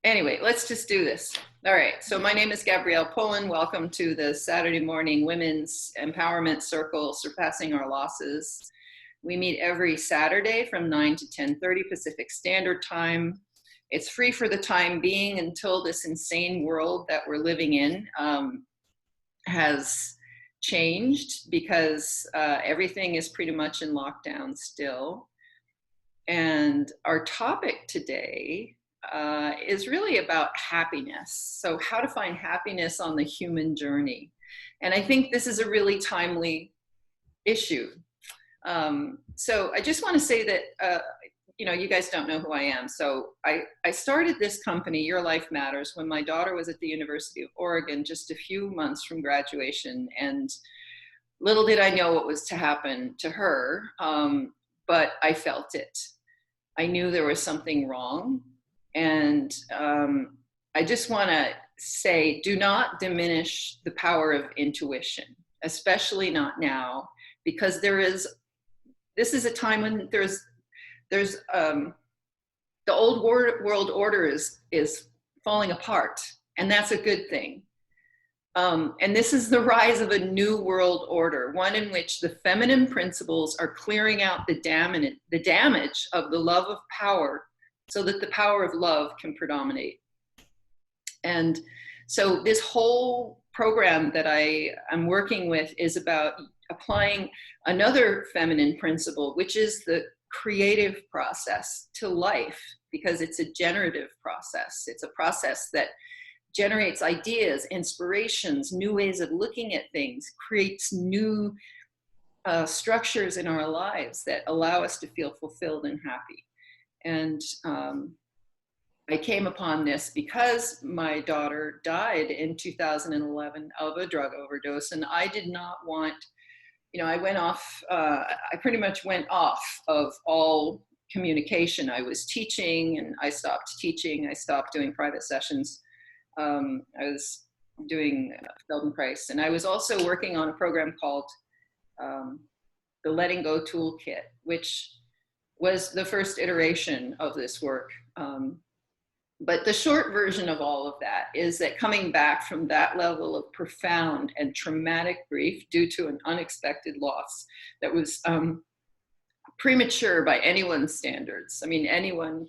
Anyway, let's just do this. All right, so my name is Gabrielle Pullen. Welcome to the Saturday morning Women's Empowerment Circle, Surpassing Our Losses. We meet every Saturday from 9 to 10:30 Pacific Standard Time. It's free for the time being until this insane world that we're living in has changed, because everything is pretty much in lockdown still. And our topic today is really about happiness. So how to find happiness on the human journey. And I think this is a really timely issue. So I just want to say that, you guys don't know who I am. So I started this company, Your Life Matters, when my daughter was at the University of Oregon, just a few months from graduation. And little did I know what was to happen to her, but I felt it. I knew there was something wrong. And I just want to say, do not diminish the power of intuition, especially not now, because this is a time when there's the old world order is falling apart, and that's a good thing. And this is the rise of a new world order, one in which the feminine principles are clearing out the damage of the love of power, so that the power of love can predominate. And so this whole program that I am working with is about applying another feminine principle, which is the creative process to life, because it's a generative process. It's a process that generates ideas, inspirations, new ways of looking at things, creates new structures in our lives that allow us to feel fulfilled and happy. And I came upon this because my daughter died in 2011 of a drug overdose, and I did not want, I went off, I pretty much went off of all communication. I was teaching and I stopped teaching. I stopped doing private sessions. I was doing Feldenkrais, and I was also working on a program called the Letting Go Toolkit, which was the first iteration of this work. But the short version of all of that is that coming back from that level of profound and traumatic grief due to an unexpected loss that was premature by anyone's standards. I mean, anyone,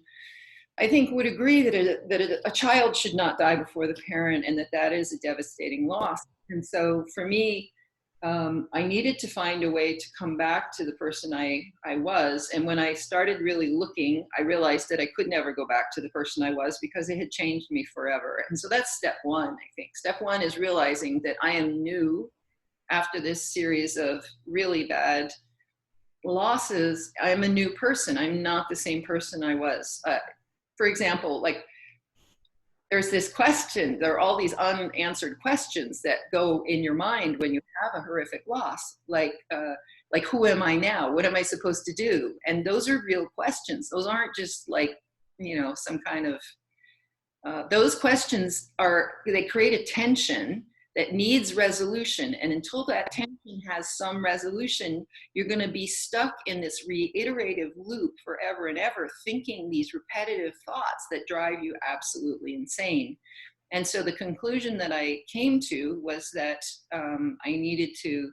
I think, would agree that a child should not die before the parent, and that is a devastating loss. And so for me, I needed to find a way to come back to the person I was. And when I started really looking, I realized that I could never go back to the person I was, because it had changed me forever. And so that's step one, I think. Step one is realizing that I am new after this series of really bad losses. I'm a new person. I'm not the same person I was. For example, like, there's this question, there are all these unanswered questions that go in your mind when you have a horrific loss, like who am I now? What am I supposed to do? And those are real questions. Those aren't just like, some kind of, those questions they create a tension that needs resolution. And until that tension has some resolution, you're going to be stuck in this reiterative loop forever and ever, thinking these repetitive thoughts that drive you absolutely insane. And so the conclusion that I came to was that I needed to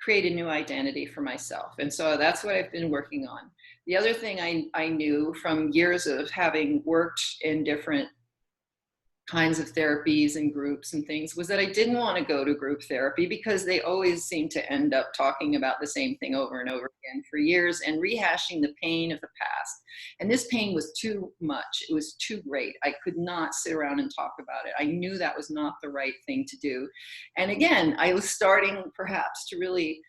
create a new identity for myself. And so that's what I've been working on. The other thing I knew from years of having worked in different kinds of therapies and groups and things was that I didn't want to go to group therapy, because they always seem to end up talking about the same thing over and over again for years and rehashing the pain of the past. And this pain was too much. It was too great. I could not sit around and talk about it. I knew that was not the right thing to do. And again, I was starting perhaps to really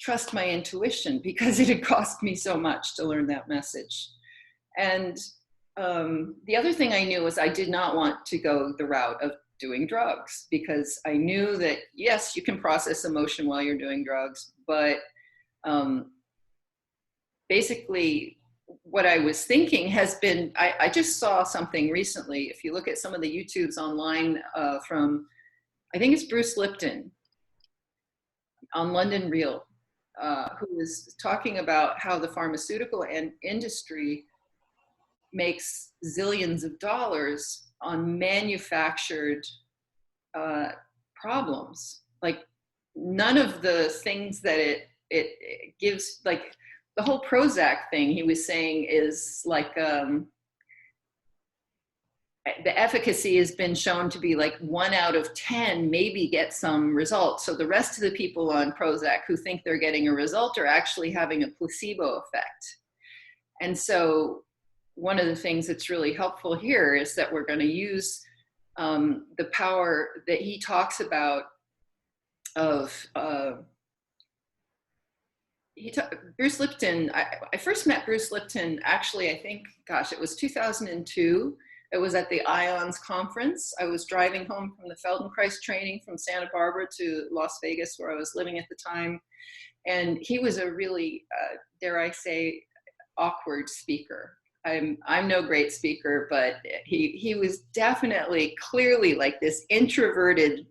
trust my intuition, because it had cost me so much to learn that message. And the other thing I knew was I did not want to go the route of doing drugs, because I knew that, yes, you can process emotion while you're doing drugs, but basically what I was thinking has been, I just saw something recently. If you look at some of the YouTubes online from, I think it's Bruce Lipton on London Real, who was talking about how the pharmaceutical industry makes zillions of dollars on manufactured problems. Like none of the things that it gives, like the whole Prozac thing he was saying is like, the efficacy has been shown to be like 1 out of 10 maybe get some result. So the rest of the people on Prozac who think they're getting a result are actually having a placebo effect. And so one of the things that's really helpful here is that we're going to use the power that he talks about of Bruce Lipton. I first met Bruce Lipton actually, I think, gosh, it was 2002. It was at the IONS conference. I was driving home from the Feldenkrais training from Santa Barbara to Las Vegas, where I was living at the time. And he was a really, dare I say, awkward speaker. I'm no great speaker, but he was definitely clearly like this introverted,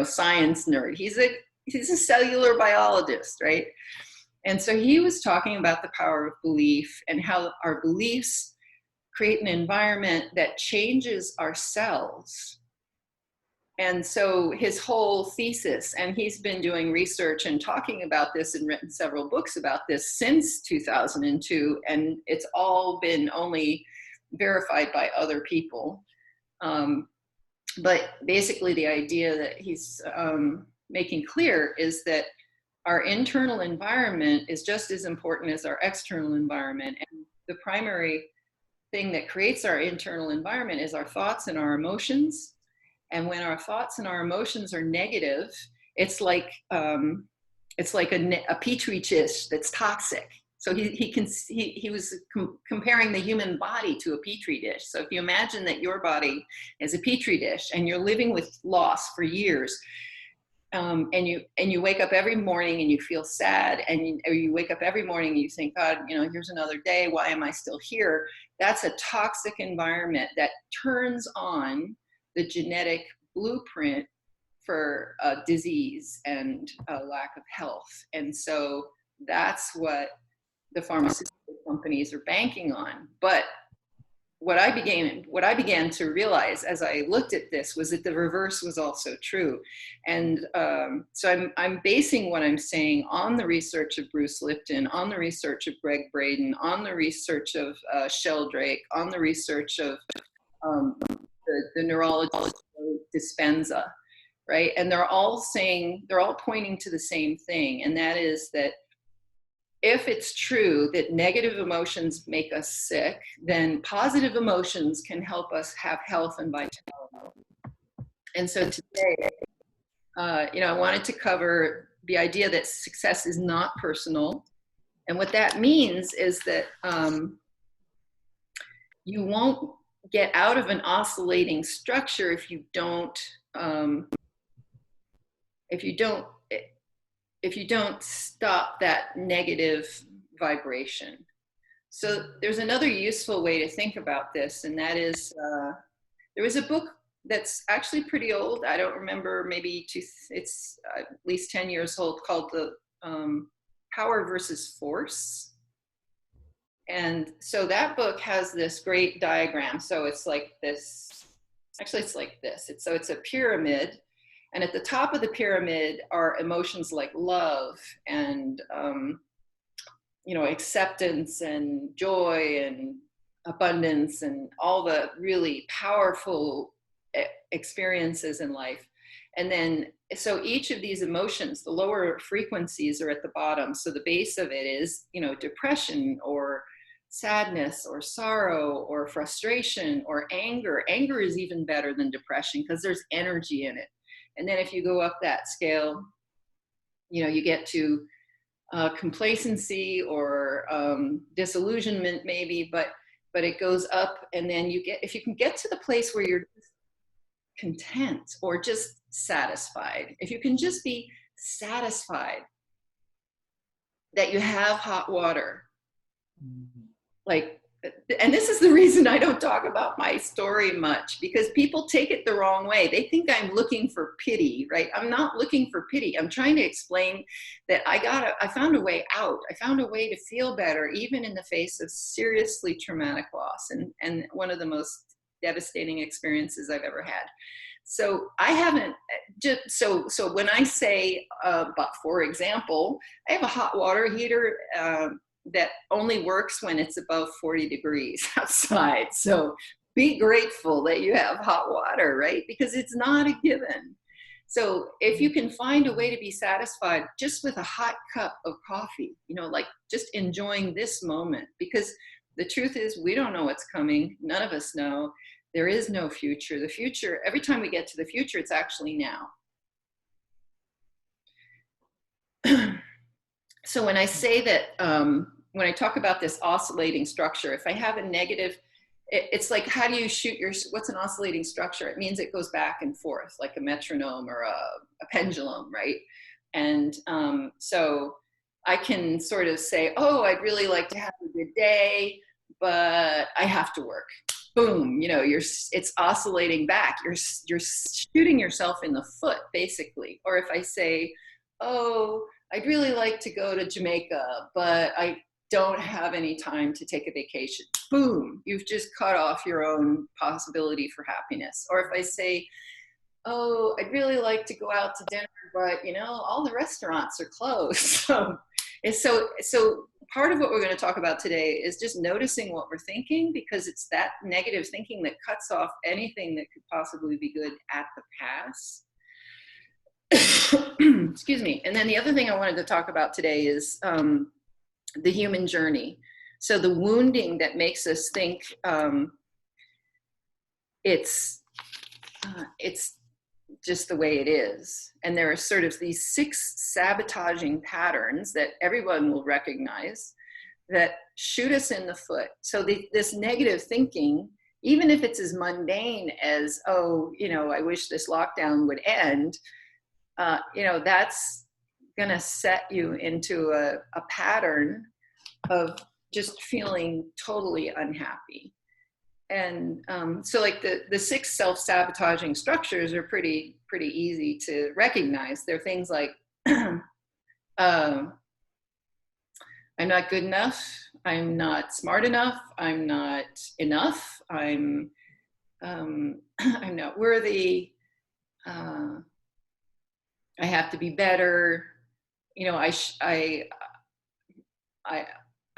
science nerd. He's a cellular biologist, right? And so he was talking about the power of belief and how our beliefs create an environment that changes our cells. And so his whole thesis, and he's been doing research and talking about this and written several books about this since 2002, and it's all been only verified by other people. But basically the idea that he's making clear is that our internal environment is just as important as our external environment. And the primary thing that creates our internal environment is our thoughts and our emotions. And when our thoughts and our emotions are negative, it's like a petri dish that's toxic. So he was comparing the human body to a petri dish. So if you imagine that your body is a petri dish and you're living with loss for years, and you wake up every morning and you feel sad, or you wake up every morning and you think, God, here's another day. Why am I still here? That's a toxic environment that turns on the genetic blueprint for disease and a lack of health. And so that's what the pharmaceutical companies are banking on. But what I began to realize as I looked at this was that the reverse was also true. And so I'm basing what I'm saying on the research of Bruce Lipton, on the research of Greg Braden, on the research of Sheldrake, on the research of the neurologist Dispenza, right? And they're all pointing to the same thing, and that is that if it's true that negative emotions make us sick, then positive emotions can help us have health and vitality. And so today, I wanted to cover the idea that success is not personal. And what that means is that you won't get out of an oscillating structure if you don't stop that negative vibration. So there's another useful way to think about this, and that is, there was a book that's actually pretty old. I don't remember, it's at least 10 years old, called The Power versus Force. And so that book has this great diagram. So it's like this, actually it's like this. It's a pyramid. And at the top of the pyramid are emotions like love and, acceptance and joy and abundance and all the really powerful experiences in life. And then, so each of these emotions, the lower frequencies are at the bottom. So the base of it is, depression or sadness or sorrow or frustration or anger. Anger is even better than depression because there's energy in it. And then if you go up that scale, you get to complacency or disillusionment maybe, but it goes up, and then if you can get to the place where you're content or just satisfied, if you can just be satisfied that you have hot water, like and this is the reason I don't talk about my story much, because people take it the wrong way. They think I'm looking for pity, right? I'm not looking for pity. I'm trying to explain that I found a way out. I found a way to feel better, even in the face of seriously traumatic loss, and one of the most devastating experiences I've ever had. So I haven't just, so when I say, but for example, I have a hot water heater, that only works when it's above 40 degrees outside. So be grateful that you have hot water, right? Because it's not a given. So if you can find a way to be satisfied just with a hot cup of coffee, like just enjoying this moment, because the truth is we don't know what's coming. None of us know. There is no future. The future, every time we get to the future, it's actually now. So when I say that, when I talk about this oscillating structure, if I have a negative, it's like, how do you shoot what's an oscillating structure? It means it goes back and forth like a metronome or a pendulum, right? And so I can sort of say, oh, I'd really like to have a good day, but I have to work. Boom, it's oscillating back. You're shooting yourself in the foot, basically. Or if I say, oh, I'd really like to go to Jamaica, but I don't have any time to take a vacation. Boom, you've just cut off your own possibility for happiness. Or if I say, oh, I'd really like to go out to dinner, but all the restaurants are closed. So part of what we're going to talk about today is just noticing what we're thinking, because it's that negative thinking that cuts off anything that could possibly be good at the pass. Excuse me. And then the other thing I wanted to talk about today is the human journey. So the wounding that makes us think it's just the way it is. And there are sort of these 6 sabotaging patterns that everyone will recognize that shoot us in the foot. So this negative thinking, even if it's as mundane as, oh, I wish this lockdown would end, that's going to set you into a pattern of just feeling totally unhappy. And so like the 6 self-sabotaging structures are pretty easy to recognize. They're things like, I'm not good enough, I'm not smart enough, I'm not enough, I'm not worthy, I have to be better,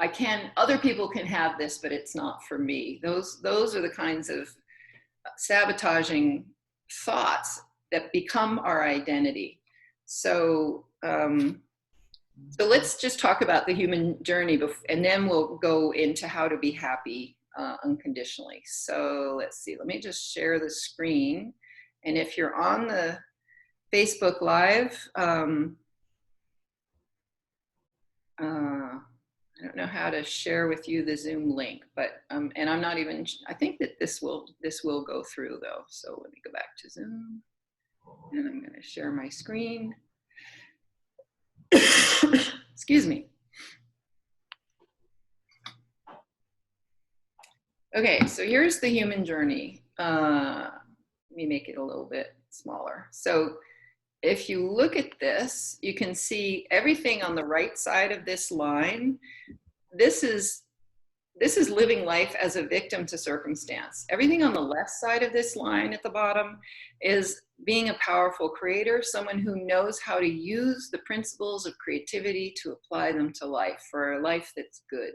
I can, other people can have this, but it's not for me. Those are the kinds of sabotaging thoughts that become our identity. So, so let's just talk about the human journey, and then we'll go into how to be happy unconditionally. So let's see, let me just share the screen. And if you're on the Facebook Live, I don't know how to share with you the Zoom link, but and I'm not even, I think that this will go through though. So let me go back to Zoom, and I'm going to share my screen. Excuse me. Okay, so here's the human journey. Let me make it a little bit smaller. So if you look at this, you can see everything on the right side of this line. This is living life as a victim to circumstance. Everything on the left side of this line at the bottom is being a powerful creator, someone who knows how to use the principles of creativity to apply them to life for a life that's good.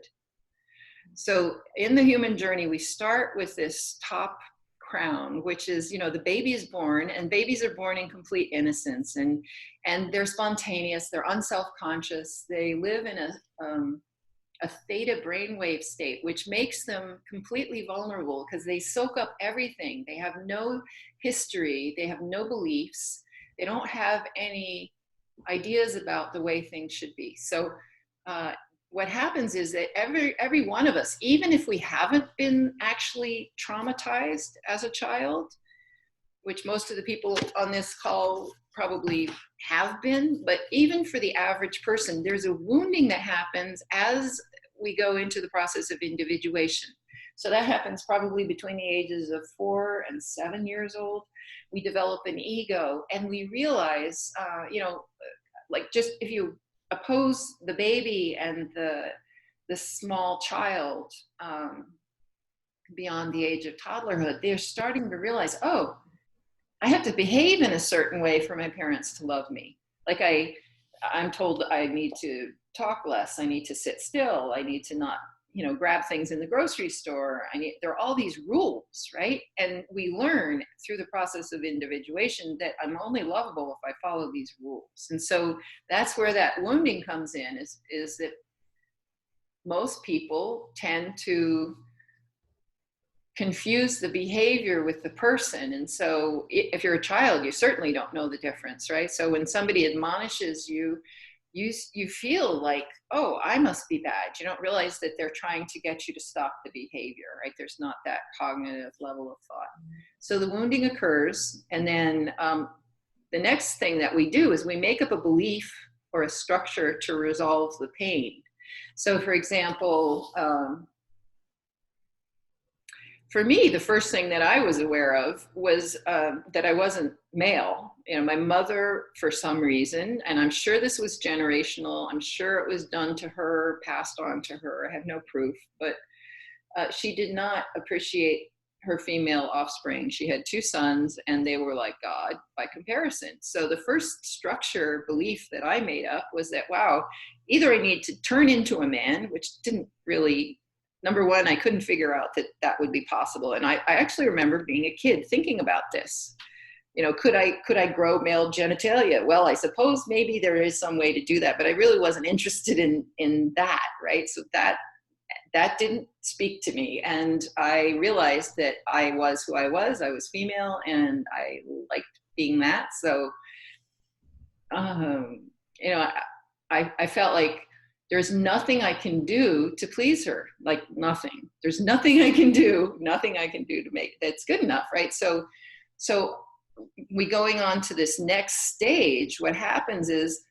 So in the human journey, we start with this top crown, which is, the baby is born, and babies are born in complete innocence, and they're spontaneous, they're unself-conscious, they live in a theta brainwave state, which makes them completely vulnerable because they soak up everything. They have no history, they have no beliefs, they don't have any ideas about the way things should be. So what happens is that every one of us, even if we haven't been actually traumatized as a child, which most of the people on this call probably have been, but even for the average person, there's a wounding that happens as we go into the process of individuation. So that happens probably between the ages of 4 and 7 years old. We develop an ego, and we realize, like, just if you oppose the baby and the small child, beyond the age of toddlerhood, they're starting to realize, oh, I have to behave in a certain way for my parents to love me. Like I'm told I need to talk less. I need to sit still. I need to not, grab things in the grocery store. There are all these rules, right? And we learn through the process of individuation that I'm only lovable if I follow these rules. And so that's where that wounding comes in, is that most people tend to confuse the behavior with the person. And so if you're a child, you certainly don't know the difference, right? So when somebody admonishes you, you feel like, oh, I must be bad. You don't realize that they're trying to get you to stop the behavior, right? There's not that cognitive level of thought. So the wounding occurs, and then the next thing that we do is we make up a belief or a structure to resolve the pain. So for example, for me, the first thing that I was aware of was that I wasn't male. My mother, for some reason, and I'm sure this was generational, I'm sure it was done to her, passed on to her, I have no proof, but she did not appreciate her female offspring. She had 2 sons, and they were like God by comparison. So the first structure belief that I made up was that, wow, either I need to turn into a man, which didn't really, number one, I couldn't figure out that that would be possible. And I actually remember being a kid thinking about this. Could I grow male genitalia? Well, I suppose maybe there is some way to do that, but I really wasn't interested in that, right? So that didn't speak to me. And I realized that I was who I was female, and I liked being that. So, I felt like there's nothing I can do to please her, like nothing. There's nothing I can do to make that's good enough, right? So we going on to this next stage, what happens is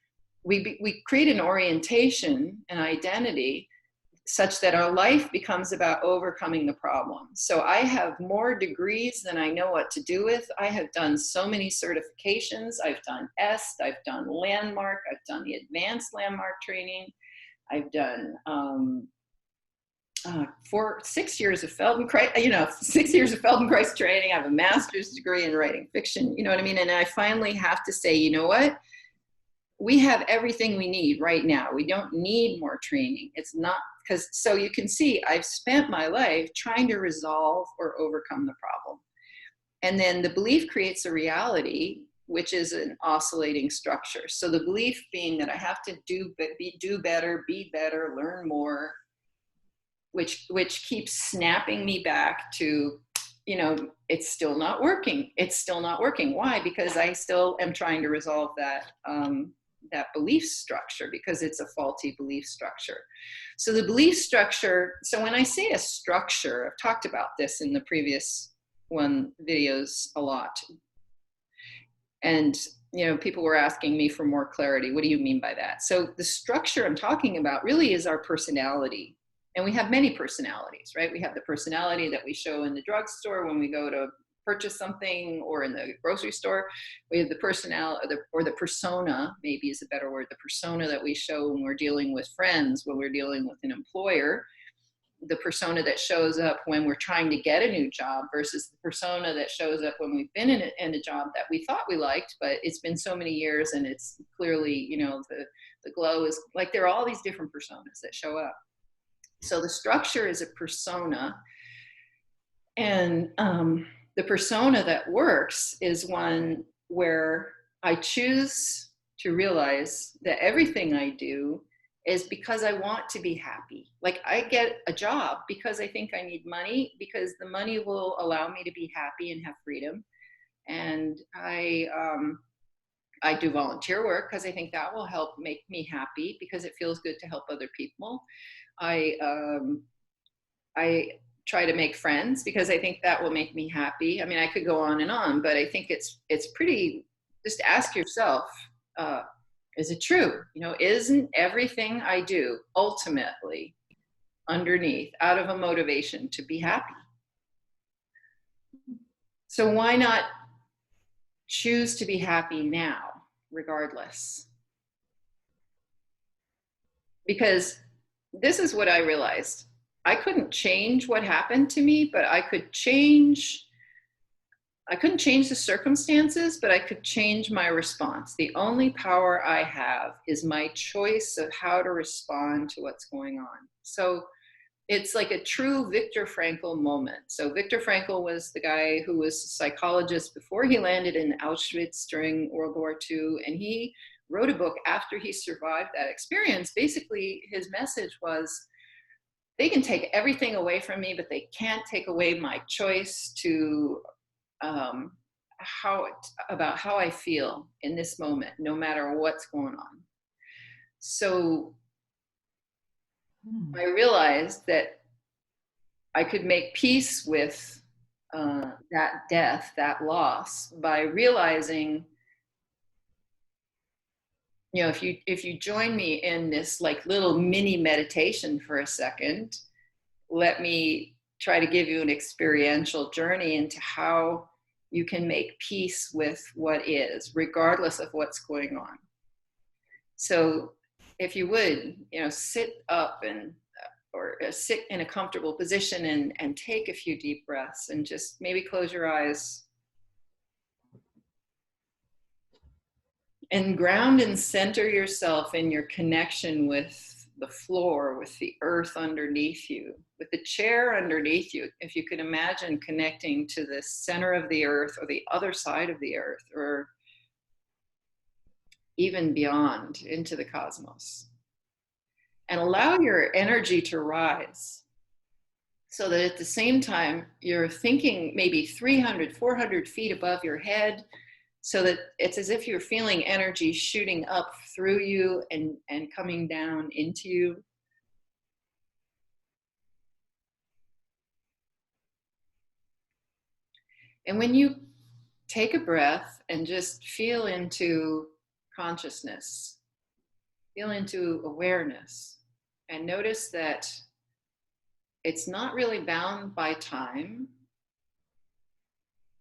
we create an orientation, an identity, such that our life becomes about overcoming the problem. So I have more degrees than I know what to do with. I have done so many certifications. I've done EST, I've done Landmark, I've done the advanced Landmark training. I've done 6 years of Feldenkrais, 6 years of Feldenkrais training. I have a master's degree in writing fiction, you know what I mean? And I finally have to say, you know what? We have everything we need right now. We don't need more training. It's not so you can see I've spent my life trying to resolve or overcome the problem. And then the belief creates a reality, which is an oscillating structure. So the belief being that I have to do better, be better, learn more, which keeps snapping me back to, it's still not working. It's still not working. Why? Because I still am trying to resolve that belief structure, because it's a faulty belief structure. So the belief structure, so when I say a structure, I've talked about this in the previous videos a lot. And, people were asking me for more clarity. What do you mean by that? So the structure I'm talking about really is our personality. And we have many personalities, right? We have the personality that we show in the drugstore when we go to purchase something, or in the grocery store. We have the personality, or the persona, maybe is a better word, the persona that we show when we're dealing with friends, when we're dealing with an employer, the persona that shows up when we're trying to get a new job, versus the persona that shows up when we've been in a job that we thought we liked, but it's been so many years and it's clearly, the glow is like, there are all these different personas that show up. So the structure is a persona, and the persona that works is one where I choose to realize that everything I do is because I want to be happy. Like, I get a job because I think I need money, because the money will allow me to be happy and have freedom. And I do volunteer work because I think that will help make me happy, because it feels good to help other people. I try to make friends because I think that will make me happy. I mean, I could go on and on, but I think it's pretty, just ask yourself, is it true? Isn't everything I do ultimately underneath out of a motivation to be happy. So why not choose to be happy now, regardless? Because this is what I realized. I couldn't change what happened to me, but I couldn't change the circumstances, but I could change my response. The only power I have is my choice of how to respond to what's going on. So it's like a true Viktor Frankl moment. So Viktor Frankl was the guy who was a psychologist before he landed in Auschwitz during World War II. And he wrote a book after he survived that experience. Basically, his message was, they can take everything away from me, but they can't take away my choice to how I feel in this moment, no matter what's going on. So I realized that I could make peace with that death, that loss, by realizing, you know, if you join me in this like little mini meditation for a second, let me try to give you an experiential journey into how you can make peace with what is, regardless of what's going on. So if you would, you know, sit up or sit in a comfortable position and take a few deep breaths and just maybe close your eyes and ground and center yourself in your connection with the floor, with the earth underneath you, with the chair underneath you. If you could imagine connecting to the center of the earth or the other side of the earth, or even beyond into the cosmos. And allow your energy to rise so that at the same time you're thinking maybe 300, 400 feet above your head, so that it's as if you're feeling energy shooting up through you and coming down into you. And when you take a breath and just feel into consciousness, feel into awareness, and notice that it's not really bound by time.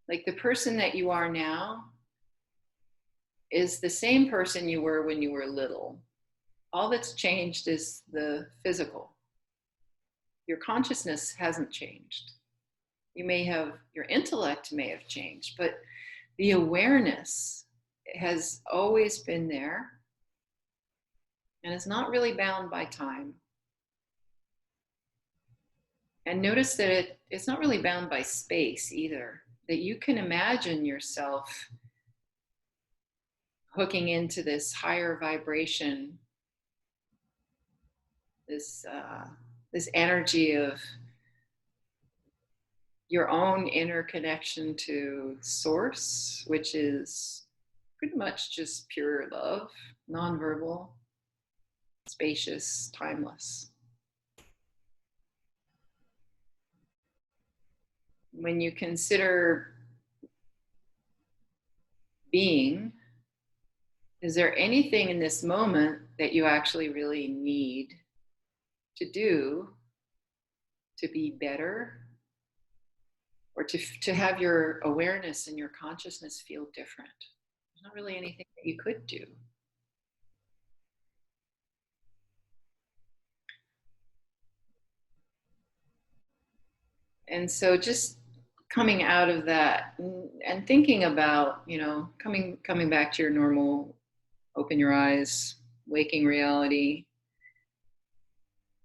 Like the person that you are now is the same person you were when you were little. All that's changed is the physical. Your consciousness hasn't changed. Your intellect may have changed, but the awareness has always been there and is not really bound by time. And notice that it's not really bound by space either, that you can imagine yourself hooking into this higher vibration, this energy of your own inner connection to source, which is pretty much just pure love, nonverbal, spacious, timeless. When you consider being, is there anything in this moment that you actually really need to do to be better, or to have your awareness and your consciousness feel different? There's not really anything that you could do. And so just coming out of that and thinking about, you know, coming back to your normal, open your eyes, waking reality,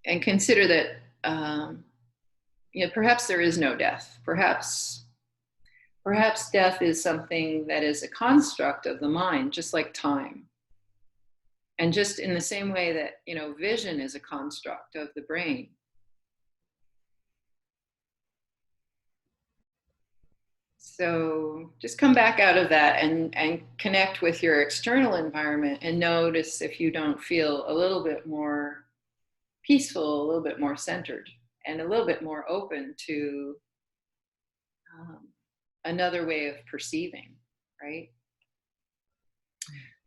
and consider that, you know, perhaps there is no death. Perhaps death is something that is a construct of the mind, just like time. And just in the same way that, you know, vision is a construct of the brain. So just come back out of that and connect with your external environment and notice if you don't feel a little bit more peaceful, a little bit more centered, and a little bit more open to another way of perceiving, right?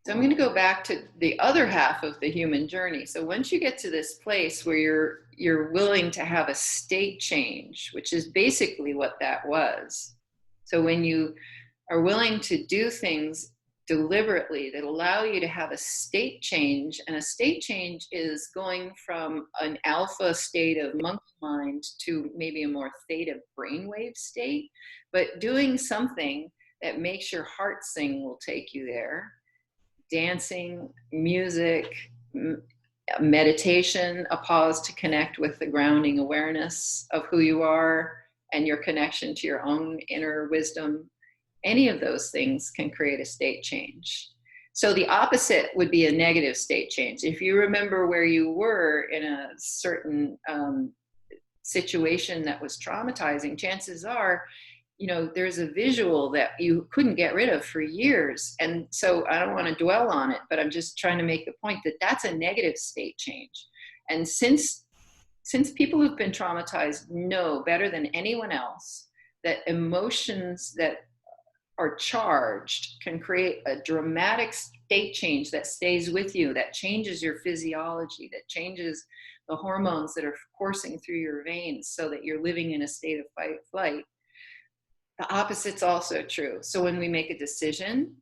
So I'm going to go back to the other half of the human journey. So once you get to this place where you're willing to have a state change, which is basically what that was. So when you are willing to do things deliberately that allow you to have a state change, and a state change is going from an alpha state of monkey mind to maybe a more theta brainwave state, but doing something that makes your heart sing will take you there. Dancing, music, meditation, a pause to connect with the grounding awareness of who you are and your connection to your own inner wisdom. Any of those things can create a state change. So the opposite would be a negative state change. If you remember where you were in a certain situation that was traumatizing, chances are, you know, there's a visual that you couldn't get rid of for years. And so I don't want to dwell on it, but I'm just trying to make the point that that's a negative state change. And since people who've been traumatized know better than anyone else that emotions that are charged can create a dramatic state change that stays with you, that changes your physiology, that changes the hormones that are coursing through your veins so that you're living in a state of fight or flight. The opposite's also true. So when we make a decision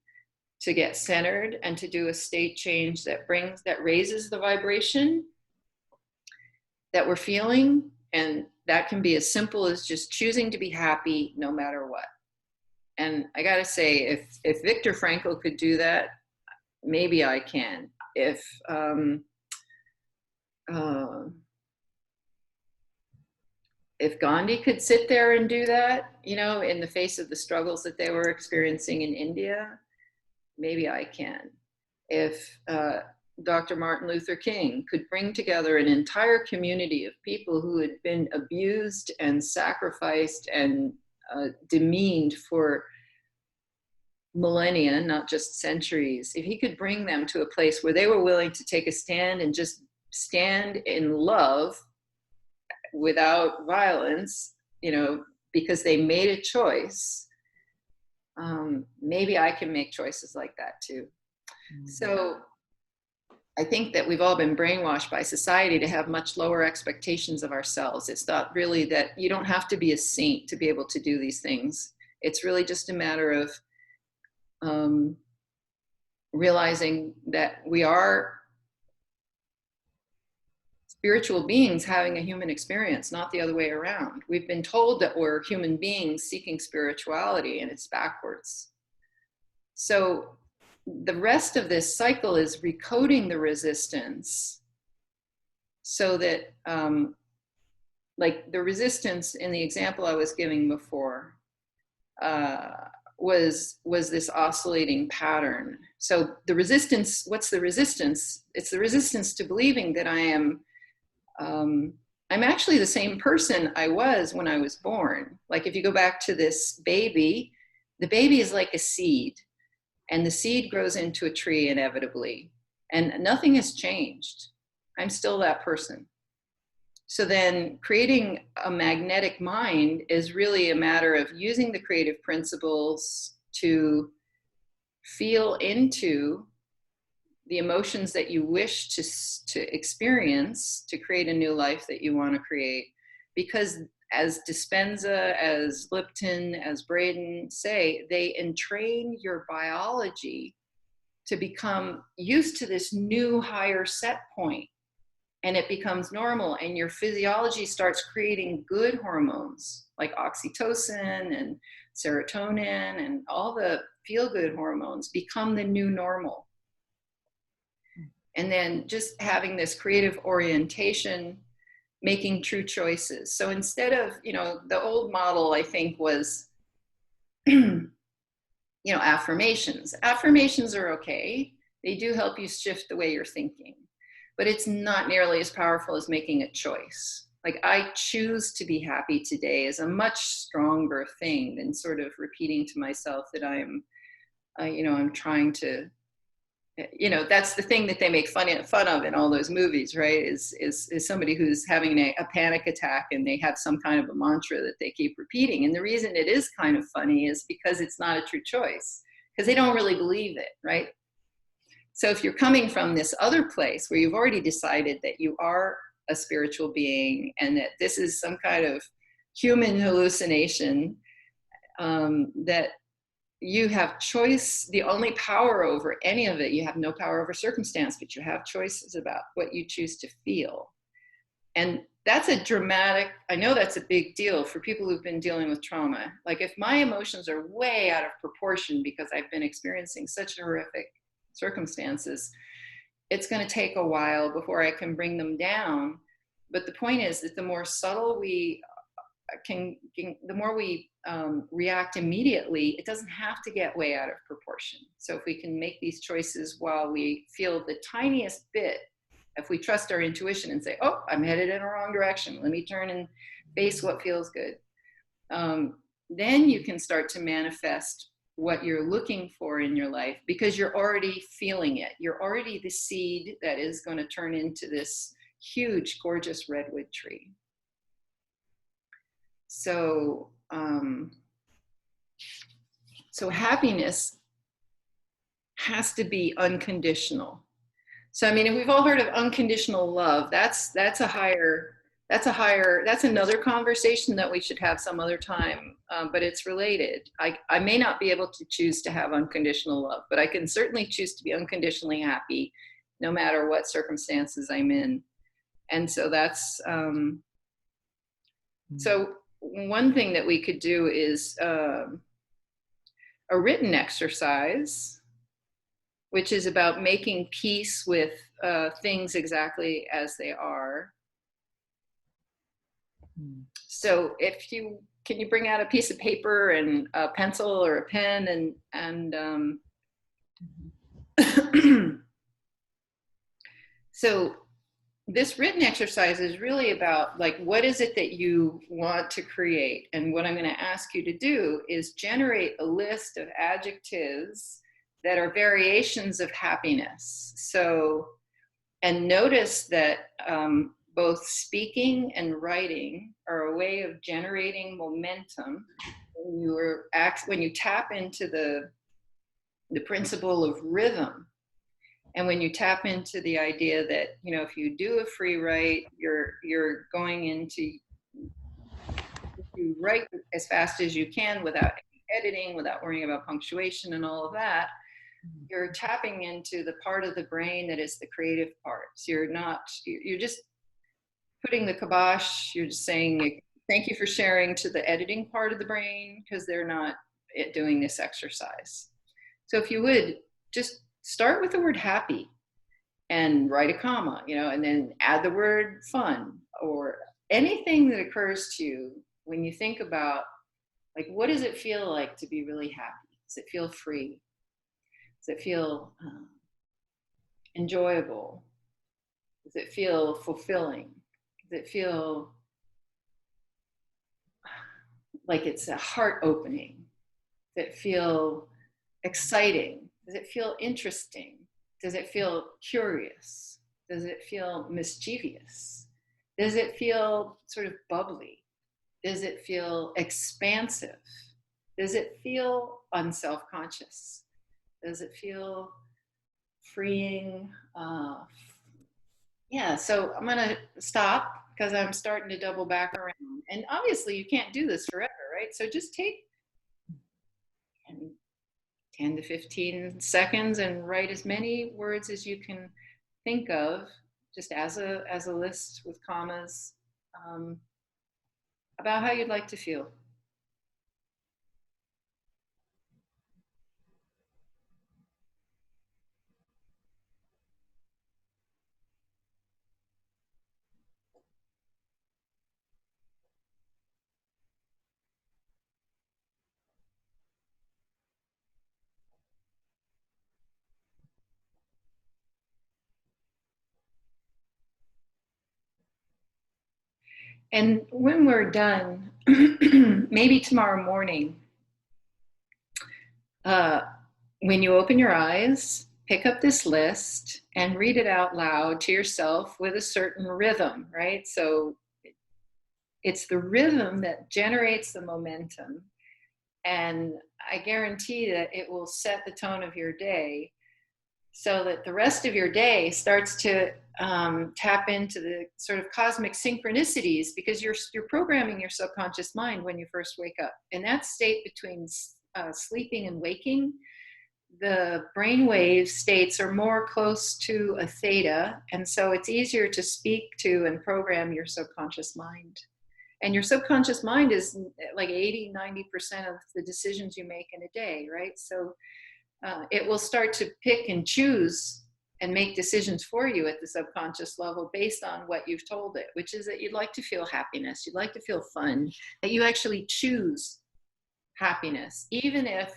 to get centered and to do a state change that raises the vibration that we're feeling, and that can be as simple as just choosing to be happy no matter what. And I gotta say, if Viktor Frankl could do that, maybe I can. If Gandhi could sit there and do that, you know, in the face of the struggles that they were experiencing in India, maybe I can. If Dr. Martin Luther King could bring together an entire community of people who had been abused and sacrificed and demeaned for millennia, not just centuries, if he could bring them to a place where they were willing to take a stand and just stand in love without violence, you know, because they made a choice, maybe I can make choices like that too. Mm-hmm. So I think that we've all been brainwashed by society to have much lower expectations of ourselves. It's not really that you don't have to be a saint to be able to do these things. It's really just a matter of realizing that we are spiritual beings having a human experience, not the other way around. We've been told that we're human beings seeking spirituality, and it's backwards. So the rest of this cycle is recoding the resistance so that, like the resistance in the example I was giving before, was this oscillating pattern. So the resistance, what's the resistance? It's the resistance to believing that I'm actually the same person I was when I was born. Like if you go back to this baby, the baby is like a seed, and the seed grows into a tree inevitably, and nothing has changed. I'm still that person. So then creating a magnetic mind is really a matter of using the creative principles to feel into the emotions that you wish to experience to create a new life that you want to create. Because as Dispenza, as Lipton, as Braden say, they entrain your biology to become used to this new higher set point. And it becomes normal, and your physiology starts creating good hormones like oxytocin and serotonin, and all the feel-good hormones become the new normal. And then just having this creative orientation, making true choices. So instead of, you know, the old model, I think, was, you know, affirmations. Affirmations are okay. They do help you shift the way you're thinking. But it's not nearly as powerful as making a choice. Like, I choose to be happy today is a much stronger thing than sort of repeating to myself that I'm, you know, I'm trying to, you know, that's the thing that they make fun of in all those movies, right? Is somebody who's having a panic attack and they have some kind of a mantra that they keep repeating. And the reason it is kind of funny is because it's not a true choice, because they don't really believe it, right? So if you're coming from this other place where you've already decided that you are a spiritual being and that this is some kind of human hallucination, that you have choice, the only power over any of it, you have no power over circumstance, but you have choices about what you choose to feel. And that's a dramatic, I know that's a big deal for people who've been dealing with trauma. Like if my emotions are way out of proportion because I've been experiencing such horrific circumstances, it's going to take a while before I can bring them down. But the point is that the more subtle we the more we react immediately, it doesn't have to get way out of proportion. So if we can make these choices while we feel the tiniest bit, if we trust our intuition and say, oh, I'm headed in a wrong direction, let me turn and face what feels good. Then you can start to manifest what you're looking for in your life because you're already feeling it. You're already the seed that is going to turn into this huge, gorgeous redwood tree. So, so happiness has to be unconditional. So, I mean, we've all heard of unconditional love. That's another conversation that we should have some other time, but it's related. I may not be able to choose to have unconditional love, but I can certainly choose to be unconditionally happy no matter what circumstances I'm in. And so that's, so one thing that we could do is a written exercise, which is about making peace with things exactly as they are. So can you bring out a piece of paper and a pencil or a pen and so this written exercise is really about like, what is it that you want to create? And what I'm going to ask you to do is generate a list of adjectives that are variations of happiness. So, and notice that both speaking and writing are a way of generating momentum. When you tap into the principle of rhythm, and when you tap into the idea that, you know, if you do a free write, you're going into, you write as fast as you can without editing, without worrying about punctuation and all of that, you're tapping into the part of the brain that is the creative part. So you're just putting the kibosh, you're just saying, thank you for sharing to the editing part of the brain, because they're not doing this exercise. So if you would, just start with the word happy and write a comma, you know, and then add the word fun or anything that occurs to you when you think about, like, what does it feel like to be really happy? Does it feel free? Does it feel enjoyable? Does it feel fulfilling? Does it feel like it's a heart opening? Does it feel exciting? Does it feel interesting? Does it feel curious? Does it feel mischievous? Does it feel sort of bubbly? Does it feel expansive? Does it feel unself-conscious? Does it feel freeing? Yeah, so I'm gonna stop because I'm starting to double back around. And obviously you can't do this forever, right? So just take 10 to 15 seconds and write as many words as you can think of, just as a list with commas, about how you'd like to feel. And when we're done, maybe tomorrow morning, when you open your eyes, pick up this list and read it out loud to yourself with a certain rhythm, right? So it's the rhythm that generates the momentum. And I guarantee that it will set the tone of your day. so that the rest of your day starts to tap into the sort of cosmic synchronicities, because you're programming your subconscious mind when you first wake up. In that state between sleeping and waking, the brainwave states are more close to a theta, and so it's easier to speak to and program your subconscious mind. And your subconscious mind is like 80-90% of the decisions you make in a day, right? So it will start to pick and choose and make decisions for you at the subconscious level based on what you've told it, which is that you'd like to feel happiness, you'd like to feel fun, that you actually choose happiness, even if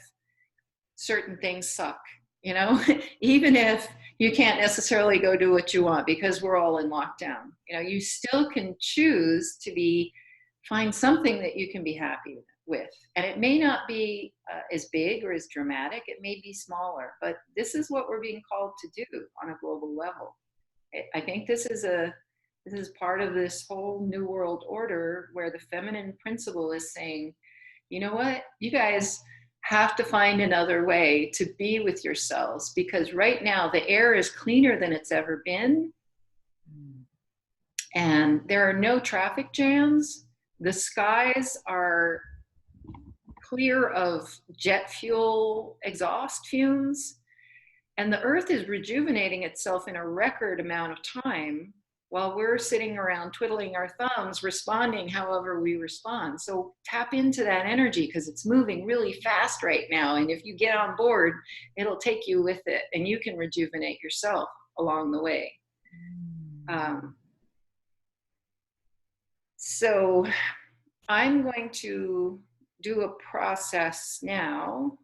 certain things suck, you know, even if you can't necessarily go do what you want because we're all in lockdown. You know, you still can choose to find something that you can be happy with. And it may not be as big or as dramatic, it may be smaller, but this is what we're being called to do on a global level. I think this is part of this whole new world order where the feminine principle is saying, you know what, you guys have to find another way to be with yourselves, because right now the air is cleaner than it's ever been. And there are no traffic jams. The skies are clear of jet fuel exhaust fumes. And the earth is rejuvenating itself in a record amount of time while we're sitting around twiddling our thumbs, responding however we respond. So tap into that energy, because it's moving really fast right now. And if you get on board, it'll take you with it, and you can rejuvenate yourself along the way. So I'm going to do a process now,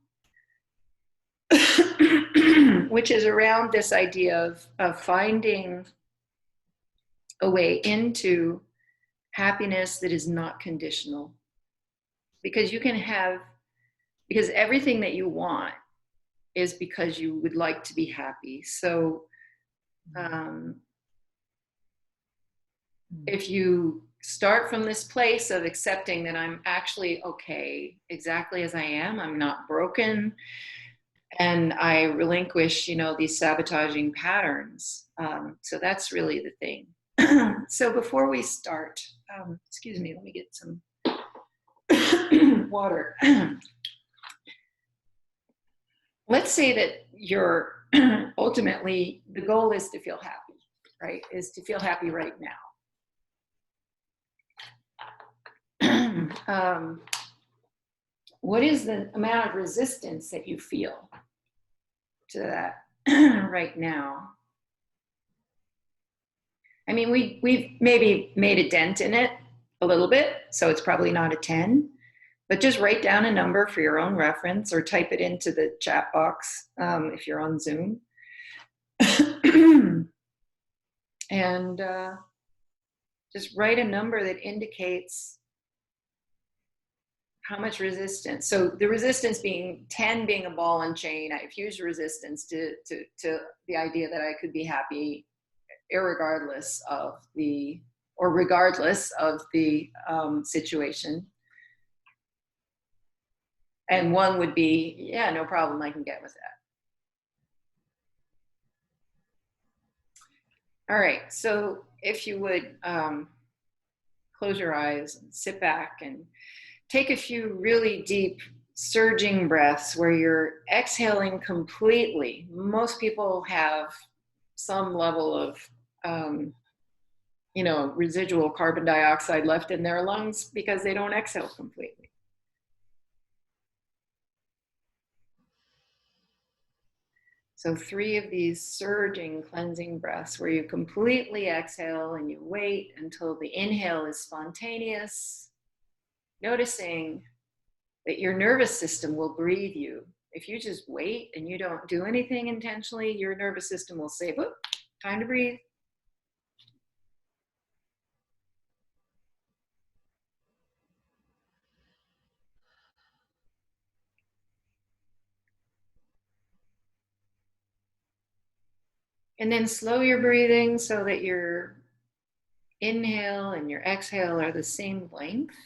which is around this idea of finding a way into happiness that is not conditional. Because because everything that you want is because you would like to be happy. So if you start from this place of accepting that I'm actually okay exactly as I am, I'm not broken, and I relinquish, these sabotaging patterns. So that's really the thing. So before we start, excuse me, let me get some water. Let's say that you're ultimately, the goal is to feel happy, right? Is to feel happy right now. What is the amount of resistance that you feel to that right now? I mean, we've maybe made a dent in it a little bit, so it's probably not a 10, but just write down a number for your own reference, or type it into the chat box if you're on Zoom. And just write a number that indicates how much resistance. So the resistance being 10 being a ball and chain. I've used resistance to the idea that I could be happy regardless of the situation. And 1 would be, yeah, no problem, I can get with that. All right, so if you would close your eyes and sit back and take a few really deep surging breaths where you're exhaling completely. Most people have some level of residual carbon dioxide left in their lungs because they don't exhale completely. So 3 of these surging cleansing breaths where you completely exhale and you wait until the inhale is spontaneous, noticing that your nervous system will breathe you. If you just wait and you don't do anything intentionally, your nervous system will say, "Whoop, time to breathe." And then slow your breathing so that your inhale and your exhale are the same length.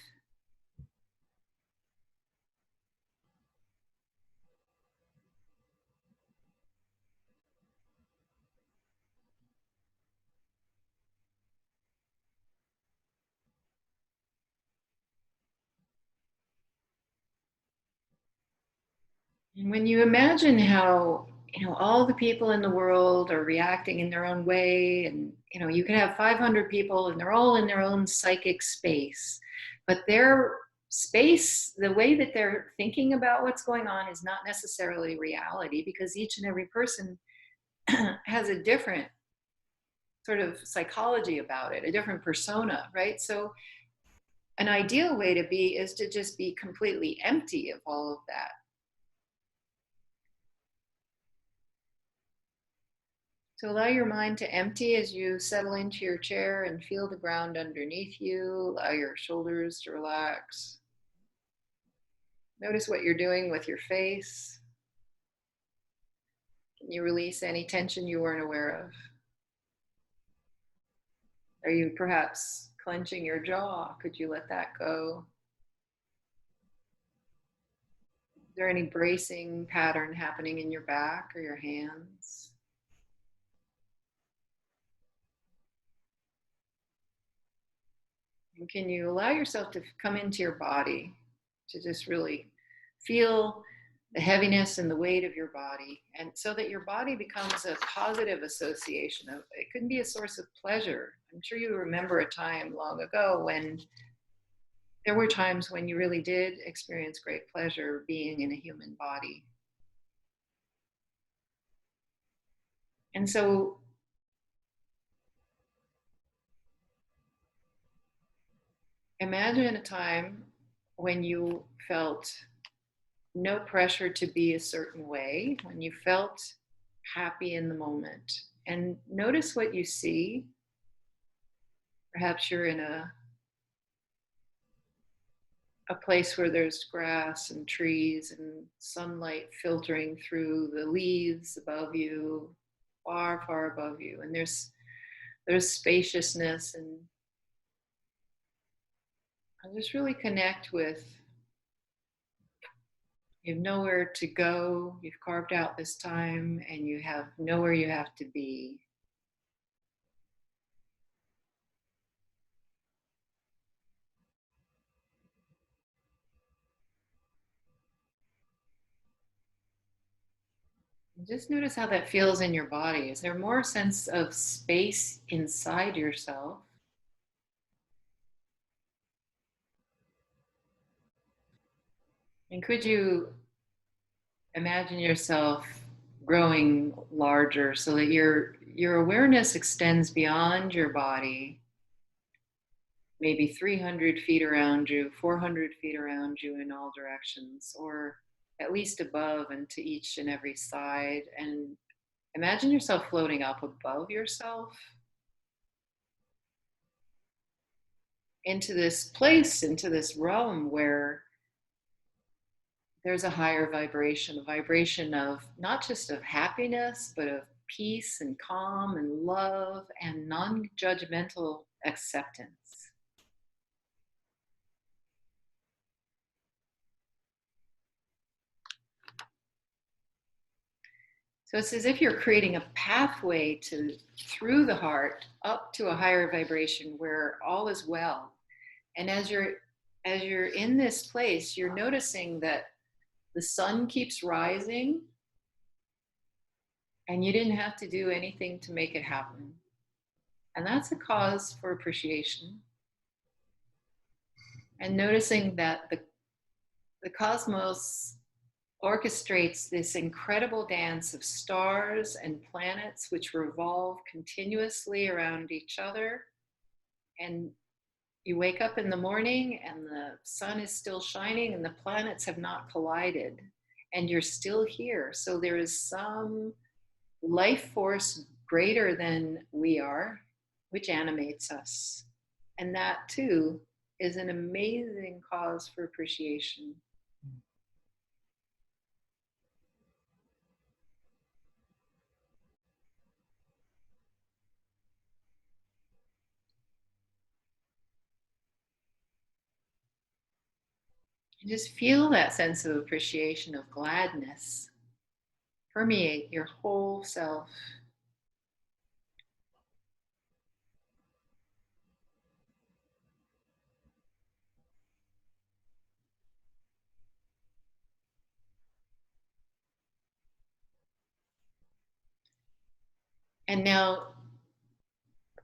And when you imagine how, all the people in the world are reacting in their own way, and, you can have 500 people and they're all in their own psychic space, but their space, the way that they're thinking about what's going on is not necessarily reality, because each and every person has a different sort of psychology about it, a different persona, right? So an ideal way to be is to just be completely empty of all of that. So allow your mind to empty as you settle into your chair and feel the ground underneath you. Allow your shoulders to relax. Notice what you're doing with your face. Can you release any tension you weren't aware of? Are you perhaps clenching your jaw? Could you let that go? Is there any bracing pattern happening in your back or your hands? And can you allow yourself to come into your body, to just really feel the heaviness and the weight of your body, and so that your body becomes a positive association of it. Can be a source of pleasure. I'm sure you remember a time long ago when there were times when you really did experience great pleasure being in a human body. And so imagine a time when you felt no pressure to be a certain way, when you felt happy in the moment. And notice what you see. Perhaps you're in a place where there's grass and trees and sunlight filtering through the leaves above you, far, far above you. And there's spaciousness, and just really connect with, you have nowhere to go, you've carved out this time, and you have nowhere you have to be. Just notice how that feels in your body. Is there more sense of space inside yourself? And could you imagine yourself growing larger so that your awareness extends beyond your body, maybe 300 feet around you, 400 feet around you in all directions, or at least above and to each and every side. And imagine yourself floating up above yourself into this place, into this realm where there's a higher vibration, a vibration of not just of happiness, but of peace and calm and love and non-judgmental acceptance. So it's as if you're creating a pathway through the heart up to a higher vibration where all is well. And as you're in this place, you're noticing that the sun keeps rising, and you didn't have to do anything to make it happen. And that's a cause for appreciation. And noticing that the cosmos orchestrates this incredible dance of stars and planets which revolve continuously around each other. And you wake up in the morning and the sun is still shining and the planets have not collided, and you're still here. So there is some life force greater than we are, which animates us. And that too is an amazing cause for appreciation. And just feel that sense of appreciation, of gladness, permeate your whole self. And now,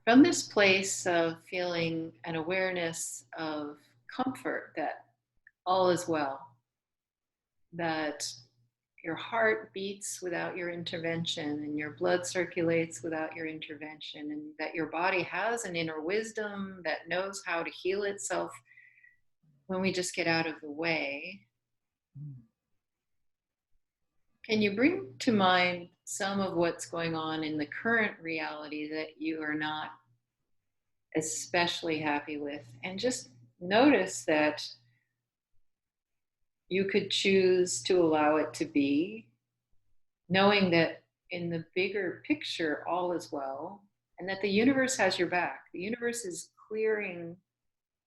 from this place of feeling an awareness of comfort that all is well, that your heart beats without your intervention and your blood circulates without your intervention, and that your body has an inner wisdom that knows how to heal itself when we just get out of the way. Can you bring to mind some of what's going on in the current reality that you are not especially happy with? And just notice that you could choose to allow it to be, knowing that in the bigger picture, all is well, and that the universe has your back. The universe is clearing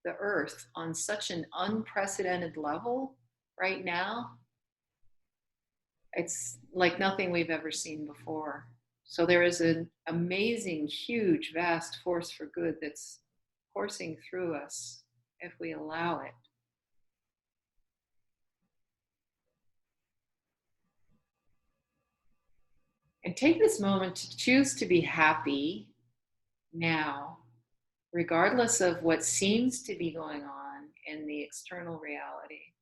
the earth on such an unprecedented level right now. It's like nothing we've ever seen before. So there is an amazing, huge, vast force for good that's coursing through us if we allow it. And take this moment to choose to be happy now, regardless of what seems to be going on in the external reality.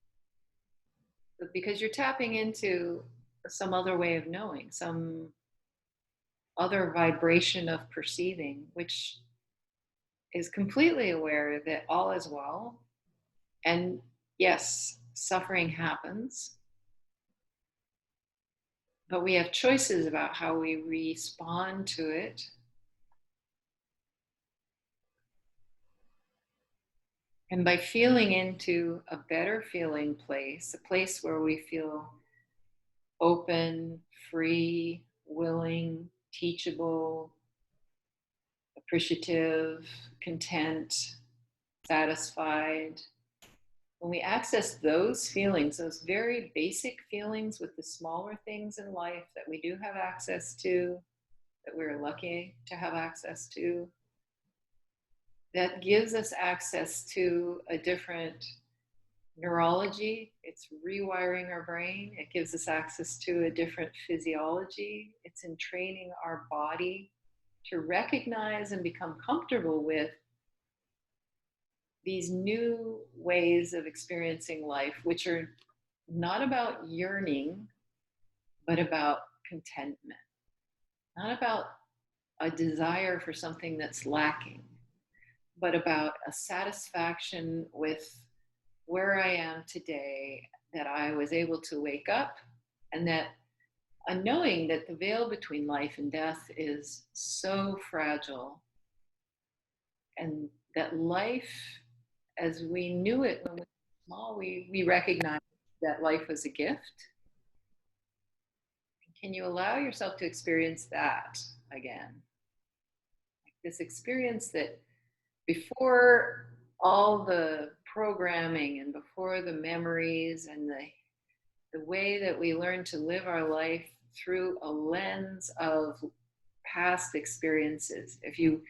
But because you're tapping into some other way of knowing, some other vibration of perceiving, which is completely aware that all is well. And yes, suffering happens, but we have choices about how we respond to it. And by feeling into a better feeling place, a place where we feel open, free, willing, teachable, appreciative, content, satisfied. When we access those feelings, those very basic feelings with the smaller things in life that we do have access to, that we're lucky to have access to, that gives us access to a different neurology. It's rewiring our brain. It gives us access to a different physiology. It's entraining our body to recognize and become comfortable with these new ways of experiencing life, which are not about yearning, but about contentment, not about a desire for something that's lacking, but about a satisfaction with where I am today, that I was able to wake up, and that a knowing that the veil between life and death is so fragile, and that life as we knew it when we were small, we recognized that life was a gift. Can you allow yourself to experience that again? This experience that before all the programming and before the memories and the way that we learn to live our life through a lens of past experiences. If you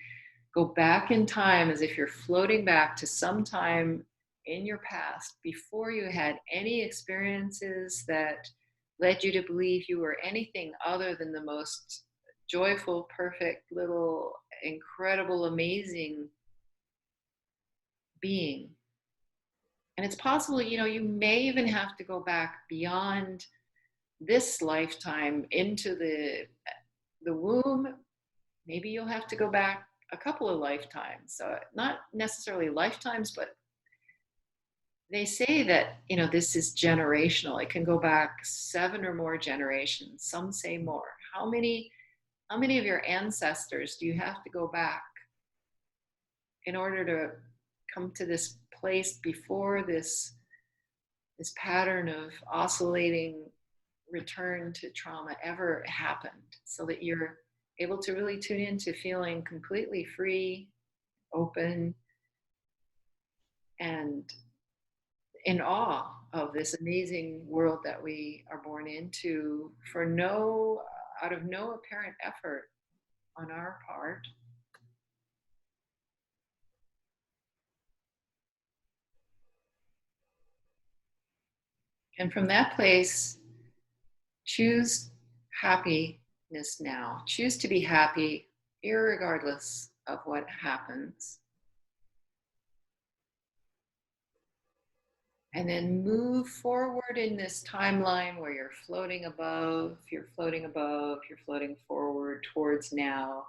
go back in time as if you're floating back to some time in your past before you had any experiences that led you to believe you were anything other than the most joyful, perfect, little, incredible, amazing being. And it's possible, you may even have to go back beyond this lifetime into the womb. Maybe you'll have to go back a couple of lifetimes. So not necessarily lifetimes, but they say that, this is generational. It can go back 7 or more generations. Some say more. How many of your ancestors do you have to go back in order to come to this place before this pattern of oscillating return to trauma ever happened, so that you're able to really tune into feeling completely free, open, and in awe of this amazing world that we are born into out of no apparent effort on our part. And from that place, choose happy now. Choose to be happy, irregardless of what happens. And then move forward in this timeline where you're floating above, you're floating above, you're floating forward towards now,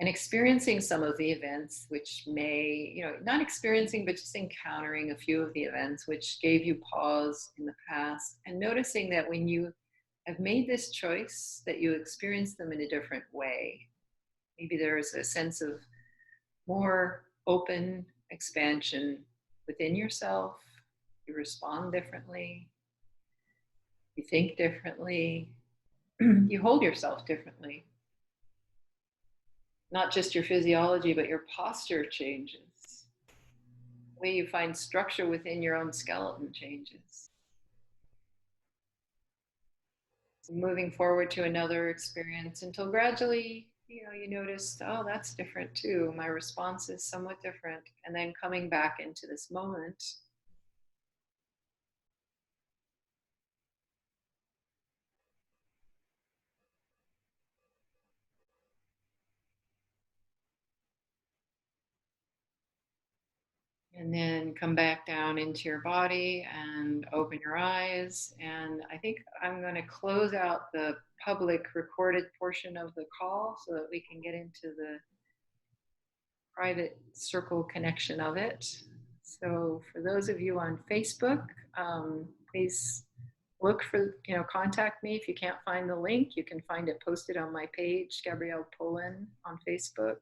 and experiencing some of the events which may, not experiencing, but just encountering a few of the events which gave you pause in the past, and noticing that when you have made this choice, that you experience them in a different way. Maybe there's a sense of more open expansion within yourself. You respond differently, you think differently, you hold yourself differently. Not just your physiology, but your posture changes. The way you find structure within your own skeleton changes. So moving forward to another experience until gradually, you notice, oh, that's different too. My response is somewhat different. And then coming back into this moment. And then come back down into your body and open your eyes. And I think I'm going to close out the public recorded portion of the call so that we can get into the private circle connection of it. So for those of you on Facebook, please look for, contact me. If you can't find the link, you can find it posted on my page, Gabrielle Poland on Facebook.